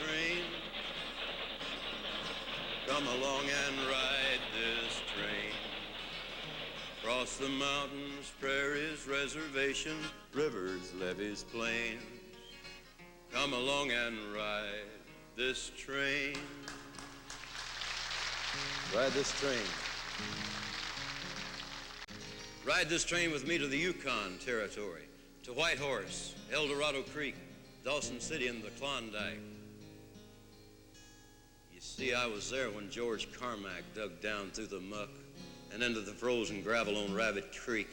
train. Come along and ride this train. Across the mountains, prairies, reservation, rivers, levees, plains. Come along and ride this train. Ride this train. Ride this train with me to the Yukon territory, to Whitehorse, El Dorado Creek, Dawson City, and the Clondike. You see, I was there when George Carmack dug down through the muck and into the frozen gravel on Rabbit Creek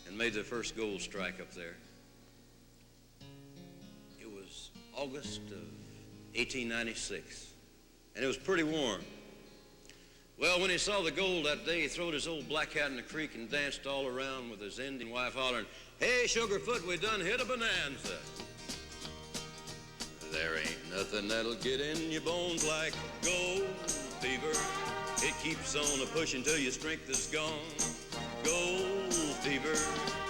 and made the first gold strike up there. It was August of 1896, and it was pretty warm. Well, when he saw the gold that day, he throwed his old black hat in the creek and danced all around with his Indian wife hollering, "Hey, Sugarfoot, we done hit a bonanza." There ain't nothing that'll get in your bones like gold fever. It keeps on a-pushing till your strength is gone. Gold fever,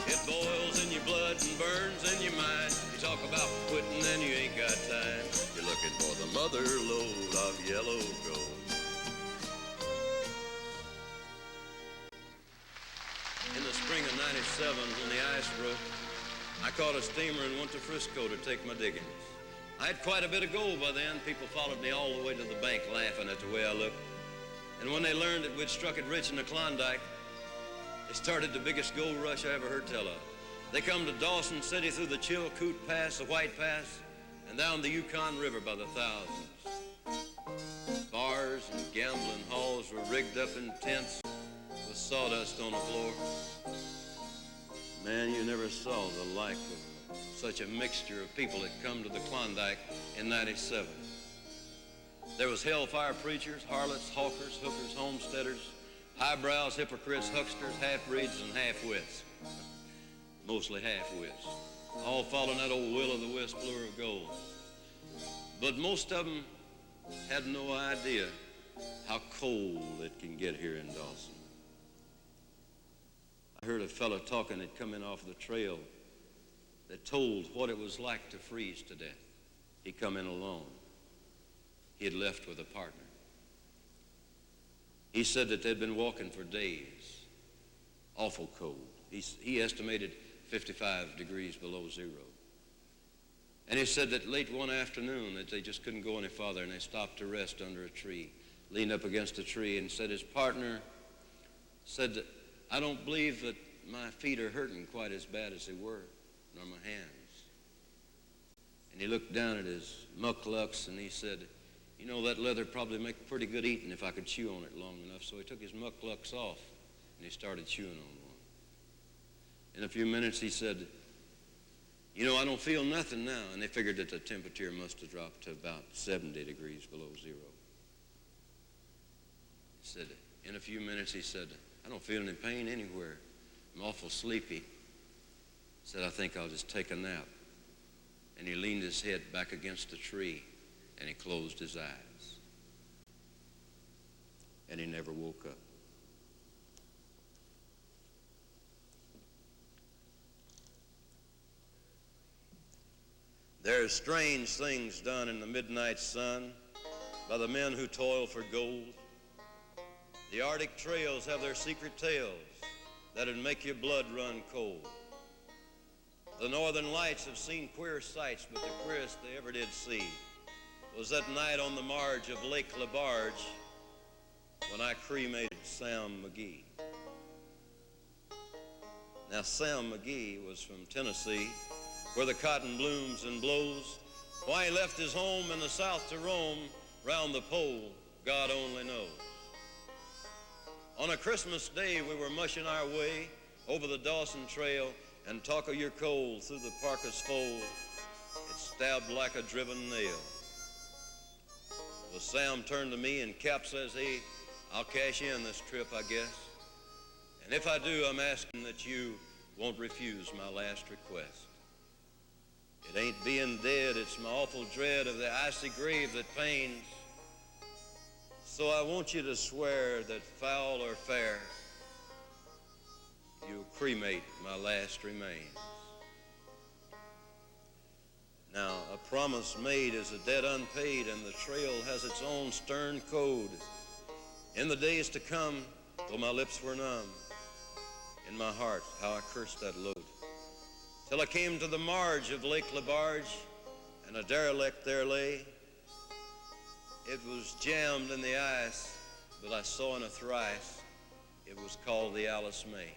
it boils in your blood and burns in your mind. You talk about quitting and you ain't got time. You're looking for the mother lode of yellow gold. In the spring of '97, when the ice broke, I caught a steamer and went to Frisco to take my diggings. I had quite a bit of gold by then. People followed me all the way to the bank laughing at the way I looked. And when they learned that we'd struck it rich in the Clondike, they started the biggest gold rush I ever heard tell of. They come to Dawson City through the Chilkoot Pass, the White Pass, and down the Yukon River by the thousands. Bars and gambling halls were rigged up in tents with sawdust on the floor. Man, you never saw the like of such a mixture of people that come to the Klondike in '97. There was hellfire preachers, harlots, hawkers, hookers, homesteaders, highbrows, hypocrites, hucksters, half-breeds, and half-wits. Mostly half-wits, all following that old will-o'-the-wisp lure of gold. But most of them had no idea how cold it can get here in Dawson. I heard a fella talking that come in off the trail that told what it was like to freeze to death. He come in alone. He had left with a partner. He said that they'd been walking for days, awful cold. He estimated 55 degrees below zero. And he said that late one afternoon that they just couldn't go any farther, and they stopped to rest under a tree, leaned up against a tree, and said his partner said that, "I don't believe that my feet are hurting quite as bad as they were, nor my hands." And he looked down at his mucklucks and he said, "You know, that leather probably make pretty good eating if I could chew on it long enough." So he took his mucklucks off and he started chewing on one. In a few minutes he said, "You know, I don't feel nothing now." And they figured that the temperature must have dropped to about 70 degrees below zero. He said, in a few minutes he said, "I don't feel any pain anywhere. I'm awful sleepy." He said, "I think I'll just take a nap." And he leaned his head back against the tree and he closed his eyes. And he never woke up. There's strange things done in the midnight sun by the men who toil for gold. The Arctic trails have their secret tales that'd make your blood run cold. The Northern Lights have seen queer sights, but the queerest they ever did see was that night on the marge of Lake LaBarge when I cremated Sam McGee. Now, Sam McGee was from Tennessee, where the cotton blooms and blows. Why he left his home in the South to roam round the pole, God only knows. On a Christmas day, we were mushing our way over the Dawson Trail and talk of your coal through the parka's fold. It stabbed like a driven nail. Well, Sam turned to me and Cap says, "Hey, I'll cash in this trip, I guess. And if I do, I'm asking that you won't refuse my last request. It ain't being dead, it's my awful dread of the icy grave that pains. So I want you to swear that foul or fair, you'll cremate my last remains." Now, a promise made is a debt unpaid, and the trail has its own stern code. In the days to come, though my lips were numb, in my heart, how I cursed that load. Till I came to the marge of Lake Labarge, and a derelict there lay. It was jammed in the ice, but I saw in a thrice, it was called the Alice May.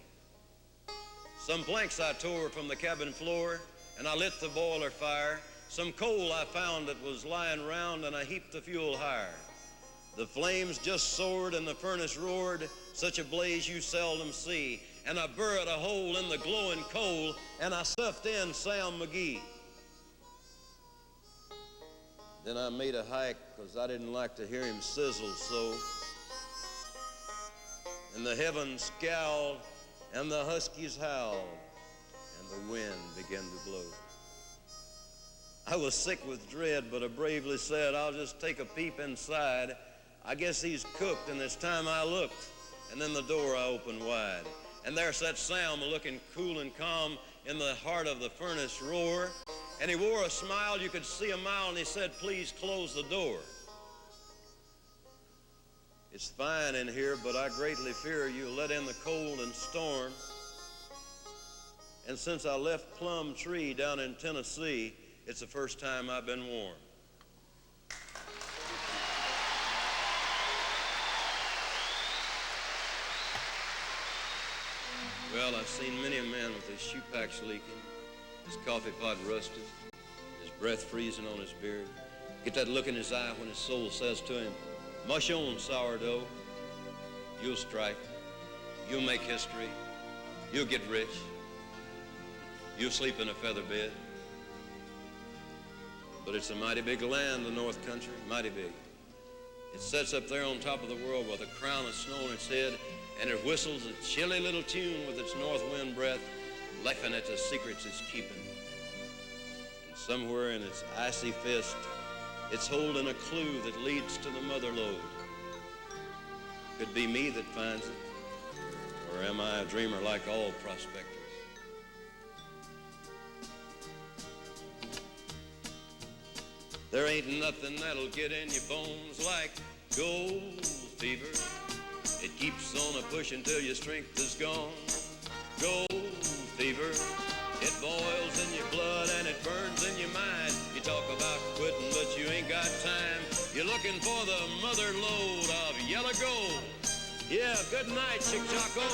Some planks I tore from the cabin floor, and I lit the boiler fire. Some coal I found that was lying round, and I heaped the fuel higher. The flames just soared and the furnace roared, such a blaze you seldom see. And I burrowed a hole in the glowing coal, and I stuffed in Sam McGee. Then I made a hike, 'cause I didn't like to hear him sizzle so. And the heavens scowled, and the huskies howled, and the wind began to blow. I was sick with dread, but I bravely said, I'll just take a peep inside. I guess he's cooked, and it's time I looked. And then the door I opened wide. And there sat Sam, looking cool and calm in the heart of the furnace roar. And he wore a smile, you could see a mile, and he said, please close the door. It's fine in here, but I greatly fear you'll let in the cold and storm. And since I left Plum Tree down in Tennessee, it's the first time I've been warm. Well, I've seen many a man with his shoe packs leaking, his coffee pot rusted, his breath freezing on his beard. Get that look in his eye when his soul says to him, mush on, sourdough. You'll strike. You'll make history. You'll get rich. You'll sleep in a feather bed. But it's a mighty big land, the North Country, mighty big. It sits up there on top of the world with a crown of snow on its head, and it whistles a chilly little tune with its north wind breath, laughing at the secrets it's keeping. And somewhere in its icy fist, it's holding a clue that leads to the mother lode. Could be me that finds it, or am I a dreamer like all prospectors? There ain't nothing that'll get in your bones like gold fever. It keeps on a push until your strength is gone. Gold fever, it boils in your blood and it burns in your mind. You talk about quitting, but you ain't got time. You're looking for the mother lode of yellow gold. Yeah, good night, Chick-Choco.